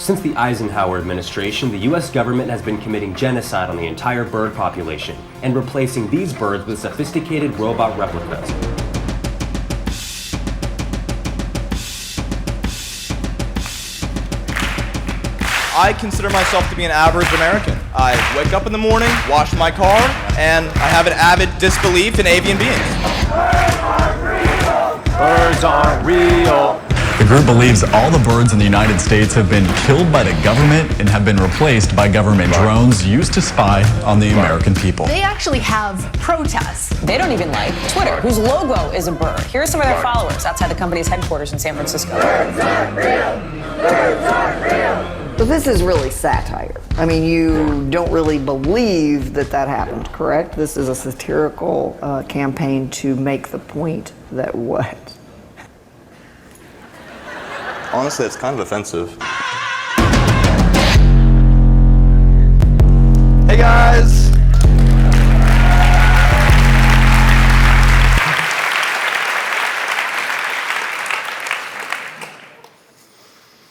Since the Eisenhower administration, the US government has been committing genocide on the entire bird population and replacing these birds with sophisticated robot replicas. I consider myself to be an average American. I wake up in the morning, wash my car, and I have an avid disbelief in avian beings. Birds aren't real. The group believes all the birds in the United States have been killed by the government and have been replaced by government drones used to spy on the American people. They actually have protests. They don't even like Twitter, whose logo is a bird. Here are some of their followers outside the company's headquarters in San Francisco. Birds aren't real. Birds aren't real. So this is really satire. I mean, you don't really believe that that happened, correct? This is a satirical campaign to make the point that what? Honestly, it's kind of offensive. Hey guys!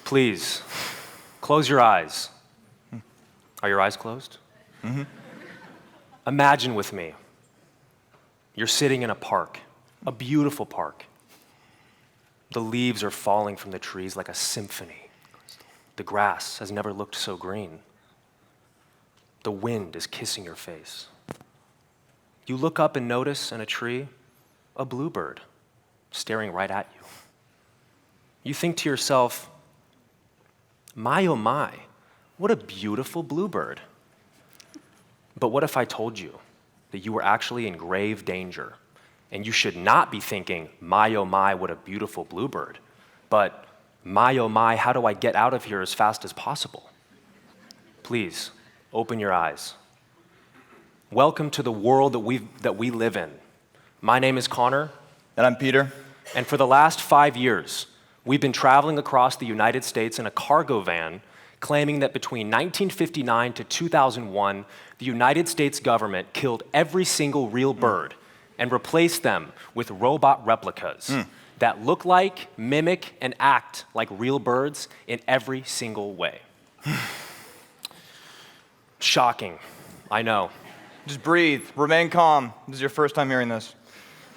Please, close your eyes. Are your eyes closed? Mm-hmm. Imagine with me, you're sitting in a park, a beautiful park. The leaves are falling from the trees like a symphony. The grass has never looked so green. The wind is kissing your face. You look up and notice in a tree a bluebird staring right at you. You think to yourself, my oh my, what a beautiful bluebird. But what if I told you that you were actually in grave danger? And you should not be thinking, my oh my, what a beautiful bluebird, but my oh my, how do I get out of here as fast as possible? Please, open your eyes. Welcome to the world that we live in. My name is Connor. And I'm Peter. And for the last 5 years, we've been traveling across the United States in a cargo van, claiming that between 1959 to 2001, the United States government killed every single real bird and replace them with robot replicas that look like, mimic, and act like real birds in every single way. Shocking, I know. Just breathe, remain calm. This is your first time hearing this.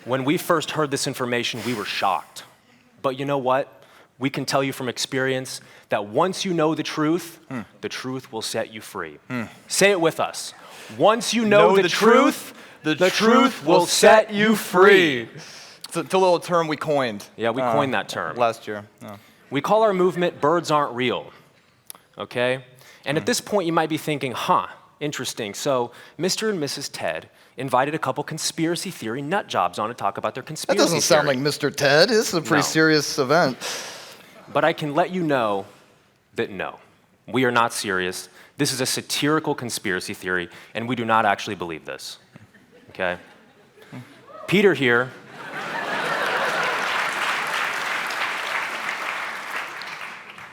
When we first heard this information, we were shocked. But you know what? We can tell you from experience that once you know the truth will set you free. Say it with us. Once you know the truth, the truth will set you free. It's a little term we coined. Yeah, we coined that term. Last year. Yeah. We call our movement Birds Aren't Real, okay? And at this point, you might be thinking, interesting. So Mr. and Mrs. Ted invited a couple conspiracy theory nut jobs on to talk about their conspiracy That doesn't sound theory. like Mr. Ted. This is a pretty serious event. But I can let you know that no, we are not serious. This is a satirical conspiracy theory, and we do not actually believe this. Okay? Peter here.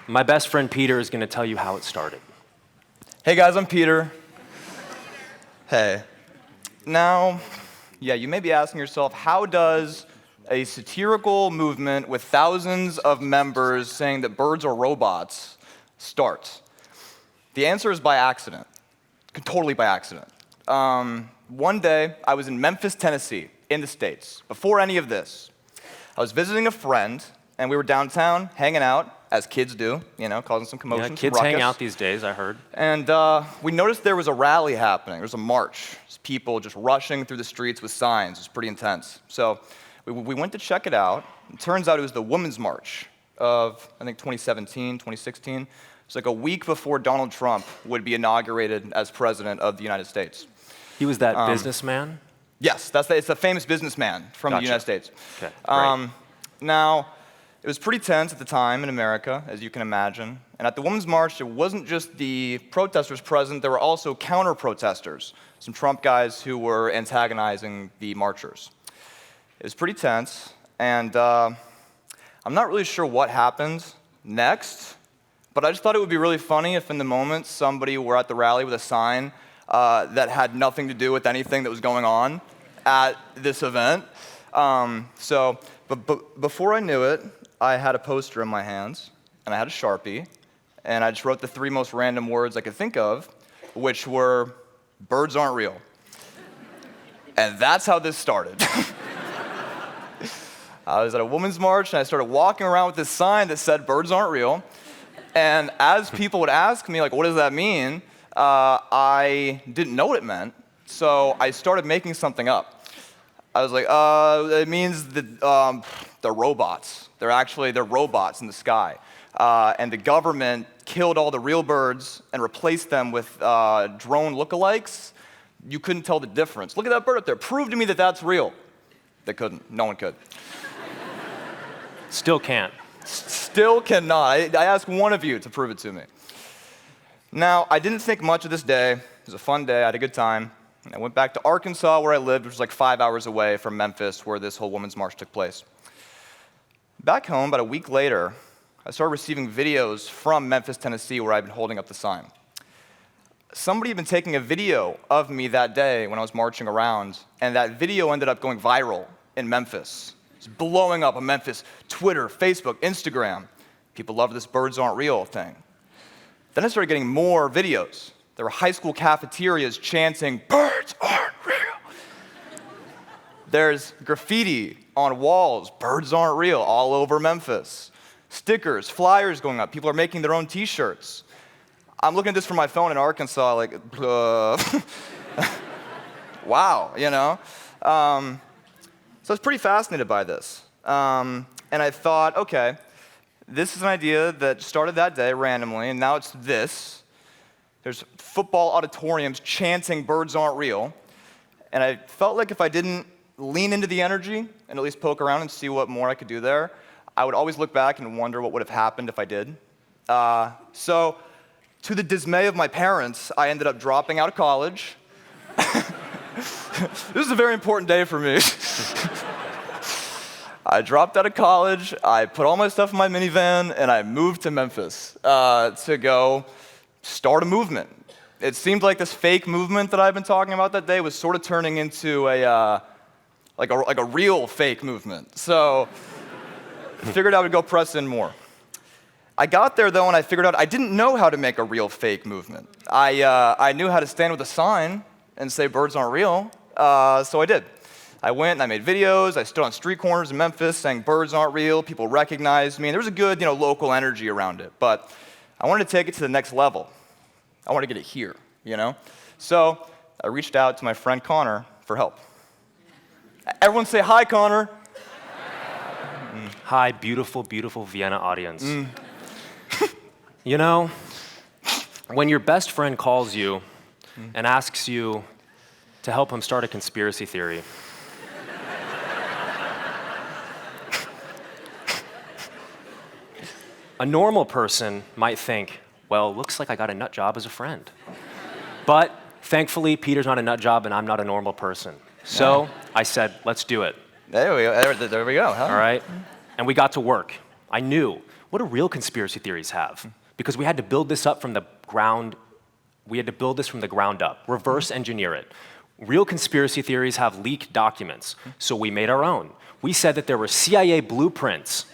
My best friend Peter is going to tell you how it started. Hey guys, I'm Peter. Hey. Now, you may be asking yourself, how does a satirical movement with thousands of members saying that birds are robots start? The answer is by accident. Totally by accident. One day, I was in Memphis, Tennessee, in the States. Before any of this, I was visiting a friend, and we were downtown hanging out, as kids do, causing some commotion, Yeah, kids some ruckus. hang out these days, I heard. And we noticed there was a rally happening. There was a march. There's people just rushing through the streets with signs. It was pretty intense. So we went to check it out. It turns out it was the Women's March of, I think, 2017, 2016. It's like a week before Donald Trump would be inaugurated as president of the United States. He was that businessman? Yes, it's a famous businessman from the United States. Okay, great. Now, it was pretty tense at the time in America, as you can imagine. And at the Women's March, it wasn't just the protesters present, there were also counter-protesters, some Trump guys who were antagonizing the marchers. It was pretty tense, and I'm not really sure what happened next, but I just thought it would be really funny if in the moment somebody were at the rally with a sign that had nothing to do with anything that was going on at this event. But before I knew it, I had a poster in my hands, and I had a Sharpie, and I just wrote the 3 most random words I could think of, which were, birds aren't real. And that's how this started. I was at a women's march, and I started walking around with this sign that said, birds aren't real. And as people would ask me, like, what does that mean? I didn't know what it meant, so I started making something up. I was like, it means that they're robots. They're robots in the sky. And the government killed all the real birds and replaced them with drone lookalikes. You couldn't tell the difference. Look at that bird up there. Prove to me that that's real. They couldn't. No one could. Still can't. Still cannot. I asked one of you to prove it to me. Now, I didn't think much of this day. It was a fun day. I had a good time. And I went back to Arkansas, where I lived, which was like 5 hours away from Memphis, where this whole women's march took place. Back home, about a week later, I started receiving videos from Memphis, Tennessee, where I'd been holding up the sign. Somebody had been taking a video of me that day when I was marching around, and that video ended up going viral in Memphis. It's blowing up on Memphis, Twitter, Facebook, Instagram. People love this birds aren't real thing. Then I started getting more videos. There were high school cafeterias chanting, birds aren't real. There's graffiti on walls, birds aren't real, all over Memphis. Stickers, flyers going up. People are making their own t-shirts. I'm looking at this from my phone in Arkansas, like, wow, you know? So I was pretty fascinated by this. And I thought, okay, this is an idea that started that day randomly, and now it's this. There's football auditoriums chanting birds aren't real. And I felt like if I didn't lean into the energy and at least poke around and see what more I could do there, I would always look back and wonder what would have happened if I did. So, to the dismay of my parents, I ended up dropping out of college. This is a very important day for me. I dropped out of college, I put all my stuff in my minivan, and I moved to Memphis to go start a movement. It seemed like this fake movement that I've been talking about that day was sort of turning into a real fake movement. So I figured I would go press in more. I got there, though, and I figured out I didn't know how to make a real fake movement. I knew how to stand with a sign and say birds aren't real, so I did. I went and I made videos. I stood on street corners in Memphis saying birds aren't real. People recognized me, and there was a good, local energy around it. But I wanted to take it to the next level. I wanted to get it here, So I reached out to my friend Connor for help. Everyone say hi, Connor. Hi, beautiful, beautiful Vienna audience. When your best friend calls you and asks you to help him start a conspiracy theory, a normal person might think, well, looks like I got a nut job as a friend. But thankfully, Peter's not a nut job and I'm not a normal person. So I said, let's do it. There we go. There we go. Huh? All right? And we got to work. I knew, what do real conspiracy theories have? Because we had to build this up from the ground. We had to build this from the ground up, reverse engineer it. Real conspiracy theories have leaked documents, so we made our own. We said that there were CIA blueprints.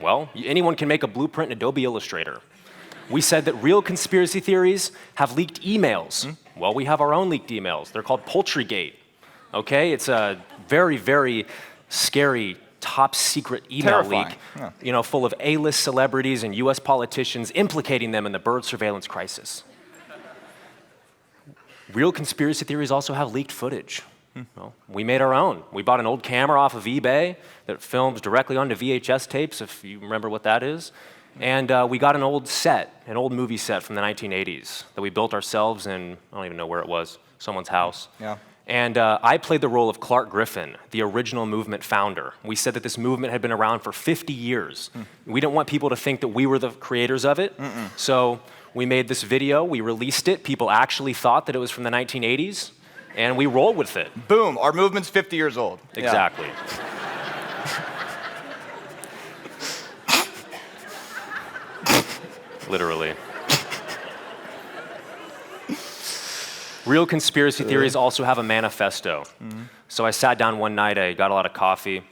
Well, anyone can make a blueprint in Adobe Illustrator. We said that real conspiracy theories have leaked emails. Well, we have our own leaked emails. They're called Poultrygate. Okay, it's a very, very scary, top secret email Terrifying. leak, full of A-list celebrities and US politicians implicating them in the bird surveillance crisis. Real conspiracy theories also have leaked footage. Well, we made our own. We bought an old camera off of eBay that films directly onto VHS tapes, if you remember what that is. And we got an old movie set from the 1980s that we built ourselves in, I don't even know where it was, someone's house. Yeah. And I played the role of Clark Griffin, the original movement founder. We said that this movement had been around for 50 years. We didn't want people to think that we were the creators of it. So we made this video, we released it. People actually thought that it was from the 1980s, and we rolled with it. Boom, our movement's 50 years old. Exactly. Literally. Real conspiracy theories also have a manifesto. So I sat down one night, I got a lot of coffee,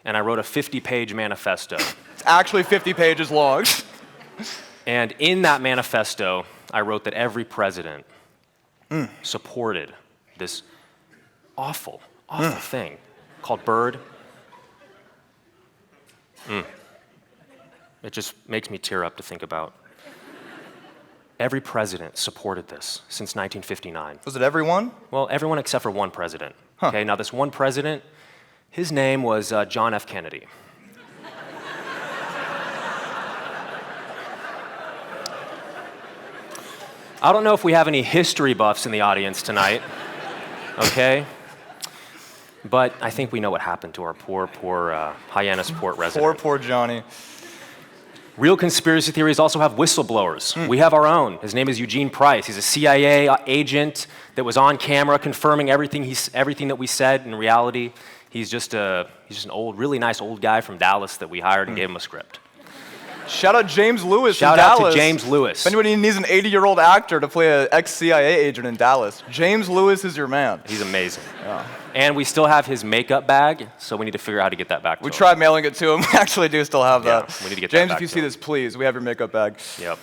and I wrote a 50-page manifesto. It's actually 50 pages long. And in that manifesto, I wrote that every president supported this awful thing called bird. It just makes me tear up to think about. Every president supported this since 1959. Was it everyone? Well, everyone except for one president. Okay, now this one president, his name was John F. Kennedy. I don't know if we have any history buffs in the audience tonight, okay? But I think we know what happened to our poor Hyannisport resident. Poor Johnny. Real conspiracy theories also have whistleblowers. We have our own. His name is Eugene Price. He's a CIA agent that was on camera confirming everything that we said. In reality, he's just an old, really nice old guy from Dallas that we hired and gave him a script. Shout out James Lewis in Shout Dallas. out to James Lewis. If anybody needs an 80-year-old actor to play an ex-CIA agent in Dallas, James Lewis is your man. He's amazing. Yeah. And we still have his makeup bag, so we need to figure out how to get that back to him. We tried mailing it to him. We actually do still have that. We need to get James, that back if you to see him. this, please, we have your makeup bag. Yep.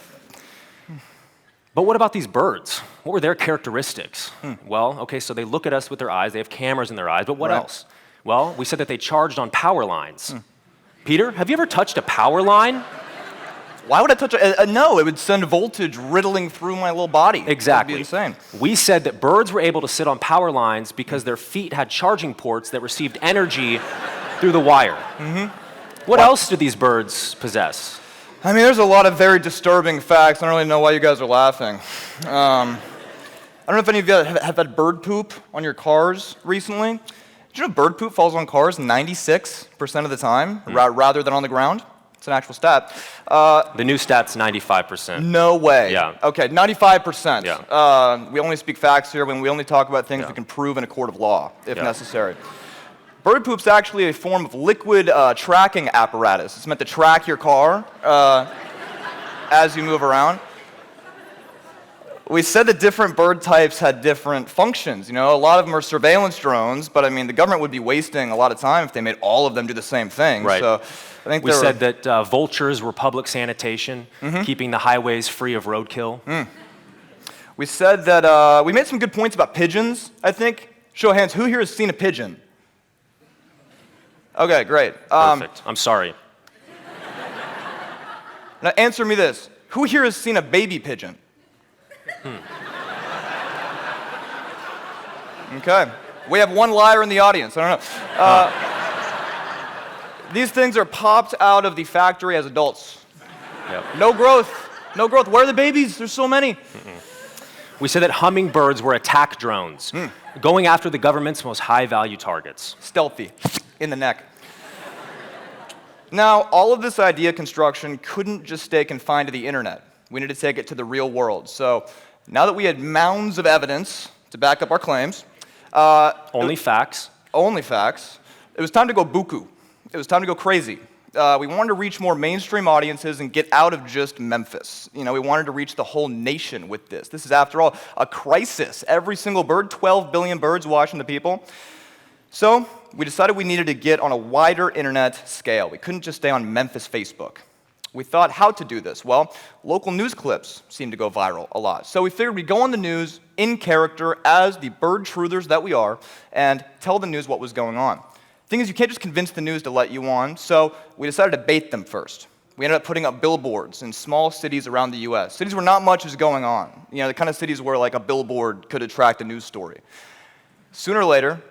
But what about these birds? What were their characteristics? Well, okay, so they look at us with their eyes. They have cameras in their eyes, but what else? Well, we said that they charged on power lines. Peter, have you ever touched a power line? Why would I touch it? No, it would send voltage riddling through my little body. Exactly. It would be insane. We said that birds were able to sit on power lines because their feet had charging ports that received energy through the wire. What else do these birds possess? I mean, there's a lot of very disturbing facts. I don't really know why you guys are laughing. I don't know if any of you have had bird poop on your cars recently. Did you know bird poop falls on cars 96% of the time, rather than on the ground? It's an actual stat. The new stat's 95%. No way. Yeah. Okay, 95%. Yeah. We only speak facts here when we only talk about things we can prove in a court of law, if necessary. Bird poop's actually a form of liquid tracking apparatus. It's meant to track your car as you move around. We said that different bird types had different functions. You know, a lot of them are surveillance drones, but I mean, the government would be wasting a lot of time if they made all of them do the same thing. Right. So I think we said that vultures were public sanitation, keeping the highways free of roadkill. We said that we made some good points about pigeons, I think. Show of hands, who here has seen a pigeon? Okay, great. Perfect. I'm sorry. Now answer me this. Who here has seen a baby pigeon? Okay. We have one liar in the audience. I don't know. These things are popped out of the factory as adults. Yep. No growth. No growth. Where are the babies? There's so many. We said that hummingbirds were attack drones, going after the government's most high-value targets. Stealthy. In the neck. Now, all of this idea construction couldn't just stay confined to the internet. We needed to take it to the real world. So now that we had mounds of evidence to back up our claims, Only facts. only facts, it was time to go buku. It was time to go crazy. We wanted to reach more mainstream audiences and get out of just Memphis. You know, we wanted to reach the whole nation with this. This is, after all, a crisis. Every single bird, 12 billion birds watching the people. So we decided we needed to get on a wider internet scale. We couldn't just stay on Memphis Facebook. We thought how to do this. Well, local news clips seem to go viral a lot. So we figured we'd go on the news in character as the bird truthers that we are and tell the news what was going on. Thing is, you can't just convince the news to let you on, so we decided to bait them first. We ended up putting up billboards in small cities around the US, cities where not much is going on. You know, the kind of cities where like a billboard could attract a news story. Sooner or later,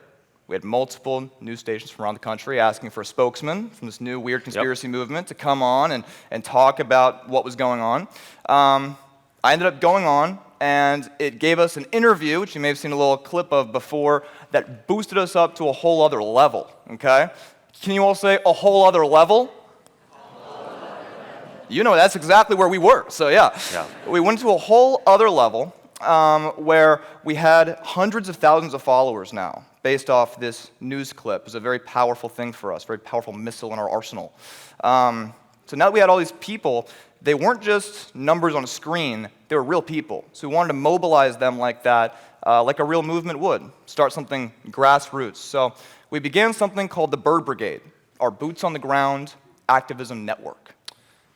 we had multiple news stations from around the country asking for a spokesman from this new weird conspiracy movement to come on and talk about what was going on. I ended up going on, and it gave us an interview, which you may have seen a little clip of before, that boosted us up to a whole other level, okay? Can you all say a whole other level? You know, that's exactly where we were, so yeah. We went to a whole other level where we had hundreds of thousands of followers now, based off this news clip. It was a very powerful thing for us, very powerful missile in our arsenal. So now that we had all these people, they weren't just numbers on a screen, they were real people. So we wanted to mobilize them like that, like a real movement would, start something grassroots. So we began something called the Bird Brigade, our boots on the ground activism network.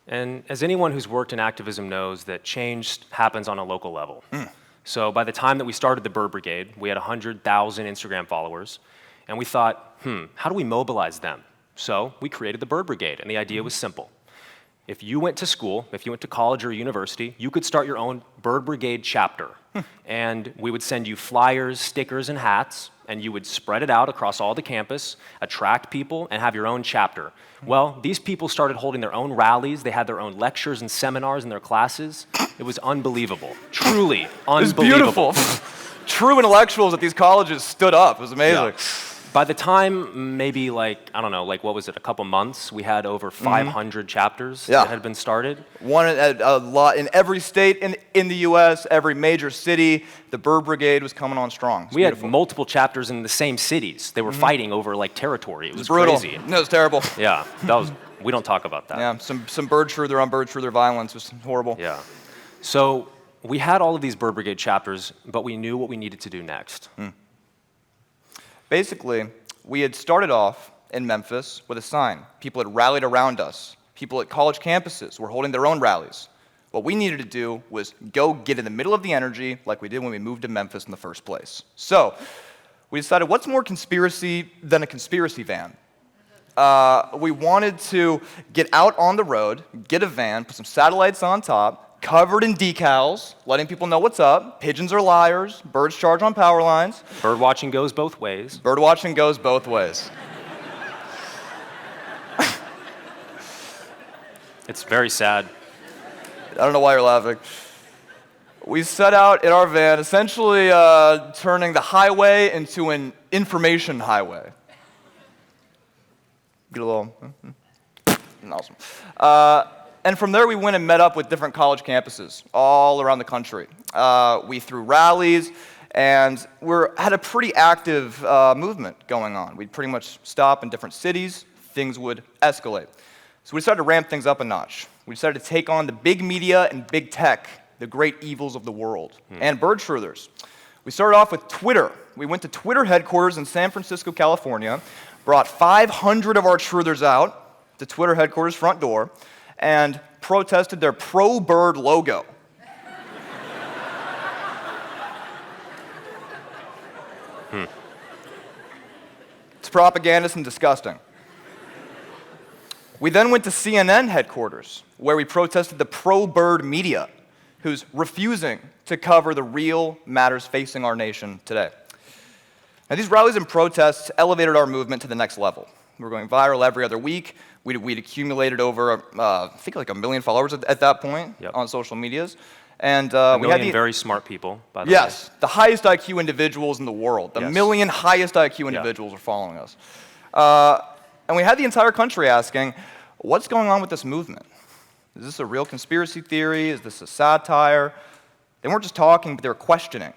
And as anyone who's worked in activism knows, that change happens on a local level. So by the time that we started the Bird Brigade, we had 100,000 Instagram followers, and we thought, how do we mobilize them? So we created the Bird Brigade, and the idea was simple. If you went to school, if you went to college or university, you could start your own Bird Brigade chapter. And we would send you flyers, stickers, and hats, and you would spread it out across all the campus, attract people, and have your own chapter. Well, these people started holding their own rallies. They had their own lectures and seminars in their classes. It was unbelievable, truly unbelievable. It was beautiful. True intellectuals at these colleges stood up. It was amazing. Yeah. By the time, maybe like, I don't know, like what was it, a couple months, we had over 500 chapters that had been started. A lot in every state in the U.S., every major city, the Bird Brigade was coming on strong. We had multiple chapters in the same cities. They were fighting over like territory. It was brutal. crazy. No, it was terrible. Yeah, we don't talk about that. Yeah, some bird truther on bird truther violence was horrible. Yeah. So we had all of these Bird Brigade chapters, but we knew what we needed to do next. Basically, we had started off in Memphis with a sign. People had rallied around us. People at college campuses were holding their own rallies. What we needed to do was go get in the middle of the energy like we did when we moved to Memphis in the first place. So we decided, what's more conspiracy than a conspiracy van? We wanted to get out on the road, get a van, put some satellites on top, covered in decals, letting people know what's up. Pigeons are liars. Birds charge on power lines. Bird watching goes both ways. Bird watching goes both ways. It's very sad. I don't know why you're laughing. We set out in our van, essentially turning the highway into an information highway. Get a little... Awesome. And from there, we went and met up with different college campuses all around the country. We threw rallies, and we had a pretty active movement going on. We'd pretty much stop in different cities. Things would escalate. So we decided to ramp things up a notch. We decided to take on the big media and big tech, the great evils of the world, and bird truthers. We started off with Twitter. We went to Twitter headquarters in San Francisco, California, brought 500 of our truthers out to Twitter headquarters front door, and protested their pro-bird logo. It's propagandist and disgusting. We then went to CNN headquarters, where we protested the pro-bird media, who's refusing to cover the real matters facing our nation today. Now, these rallies and protests elevated our movement to the next level. We were going viral every other week. We'd accumulated over, I think, like 1 million followers at that point on social medias. And we had very smart people, by the way. Yes, the highest IQ individuals in the world. The million highest IQ individuals are following us. And we had the entire country asking, what's going on with this movement? Is this a real conspiracy theory? Is this a satire? They weren't just talking, but they were questioning.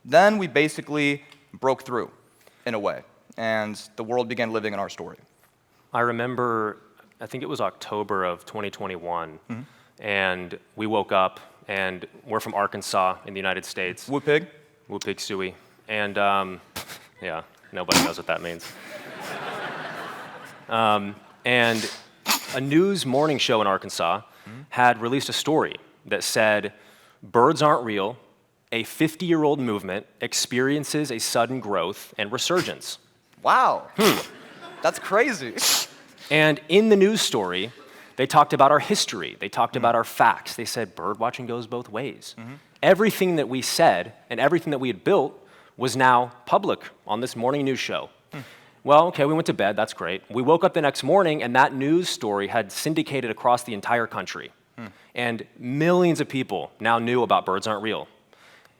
Then we basically broke through, in a way, and the world began living in our story. I remember, I think it was October of 2021, and we woke up, and we're from Arkansas in the United States. Whoopig? Whoopig suey. And yeah, nobody knows what that means. And a news morning show in Arkansas had released a story that said, birds aren't real, a 50-year-old movement experiences a sudden growth and resurgence. Wow. That's crazy. And in the news story, they talked about our history. They talked about our facts. They said bird watching goes both ways. Everything that we said and everything that we had built was now public on this morning news show. Well, okay, we went to bed. That's great. We woke up the next morning, and that news story had syndicated across the entire country. And millions of people now knew about birds aren't real.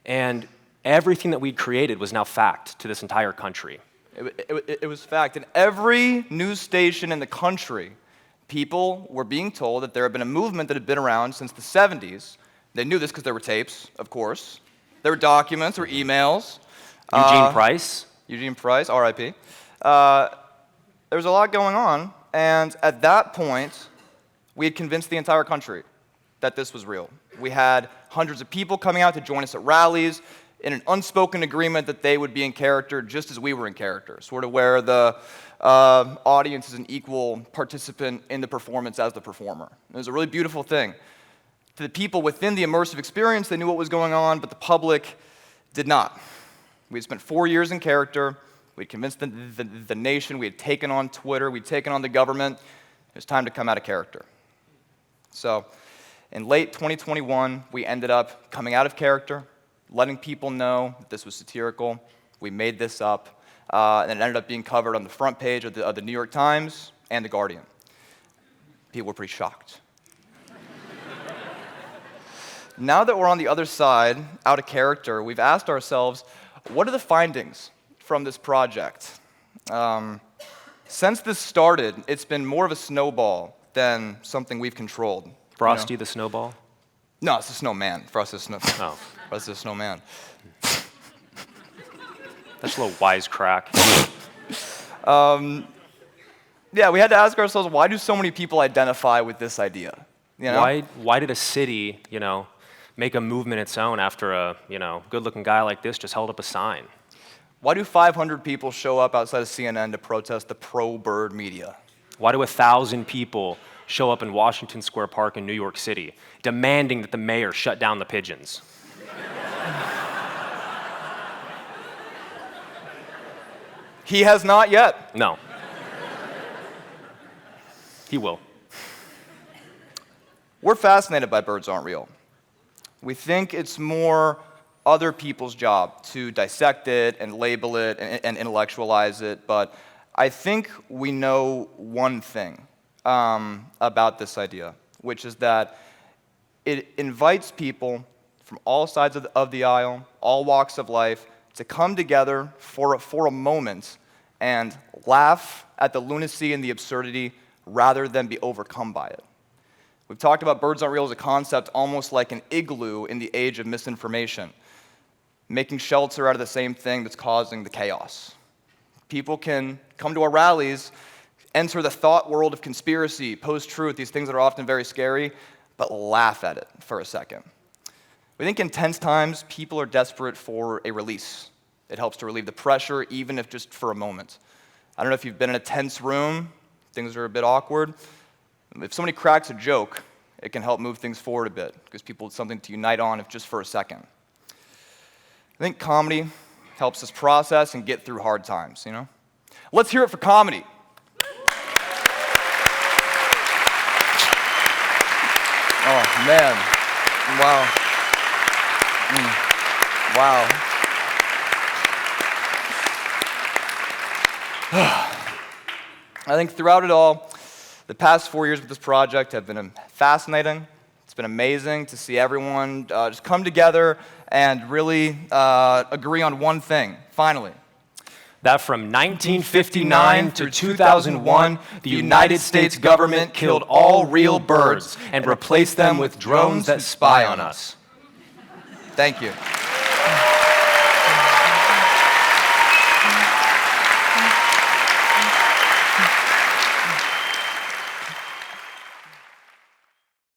And everything that we'd created was now fact to this entire country. It was fact. In every news station in the country, people were being told that there had been a movement that had been around since the 70s. They knew this because there were tapes, of course. There were documents, there were emails. Eugene Price, R.I.P. There was a lot going on, and at that point, we had convinced the entire country that this was real. We had hundreds of people coming out to join us at rallies. in an unspoken agreement that they would be in character just as we were in character, sort of where the audience is an equal participant in the performance as the performer. It was a really beautiful thing. To the people within the immersive experience, they knew what was going on, but the public did not. We had spent 4 years in character. We had convinced the nation. We had taken on Twitter. We'd taken on the government. It was time to come out of character. So in late 2021, we ended up coming out of character, letting people know that this was satirical. We made this up, and it ended up being covered on the front page of the New York Times and The Guardian. People were pretty shocked. Now that we're on the other side, out of character, we've asked ourselves, what are the findings from this project? Since this started, it's been more of a snowball than something we've controlled. Frosty the Snowball? No, it's a snowman. For us, it's Oh. For us, it's a snowman. That's a little wisecrack. Yeah, we had to ask ourselves, why do so many people identify with this idea? You know? Why did a city, make a movement its own after a, good-looking guy like this just held up a sign? Why do 500 people show up outside of CNN to protest the pro-bird media? Why do 1,000 people show up in Washington Square Park in New York City, demanding that the mayor shut down the pigeons? He has not yet. No. He will. We're fascinated by birds aren't real. We think it's more other people's job to dissect it and label it and intellectualize it, but I think we know one thing about this idea, which is that it invites people from all sides of the aisle, all walks of life, to come together for a moment and laugh at the lunacy and the absurdity rather than be overcome by it. We've talked about birds aren't real as a concept almost like an igloo in the age of misinformation, making shelter out of the same thing that's causing the chaos. People can come to our rallies, enter the thought world of conspiracy, post-truth, these things that are often very scary, but laugh at it for a second. We think in tense times, people are desperate for a release. It helps to relieve the pressure, even if just for a moment. I don't know if you've been in a tense room, things are a bit awkward. If somebody cracks a joke, it can help move things forward a bit, because people have something to unite on if just for a second. I think comedy helps us process and get through hard times, Let's hear it for comedy. Oh, man. Wow. Wow. I think throughout it all, the past 4 years with this project have been fascinating. It's been amazing to see everyone just come together and really agree on one thing, finally. That from 1959 to 2001, the United States government killed all real birds and replaced them with drones that spy on us. Thank you.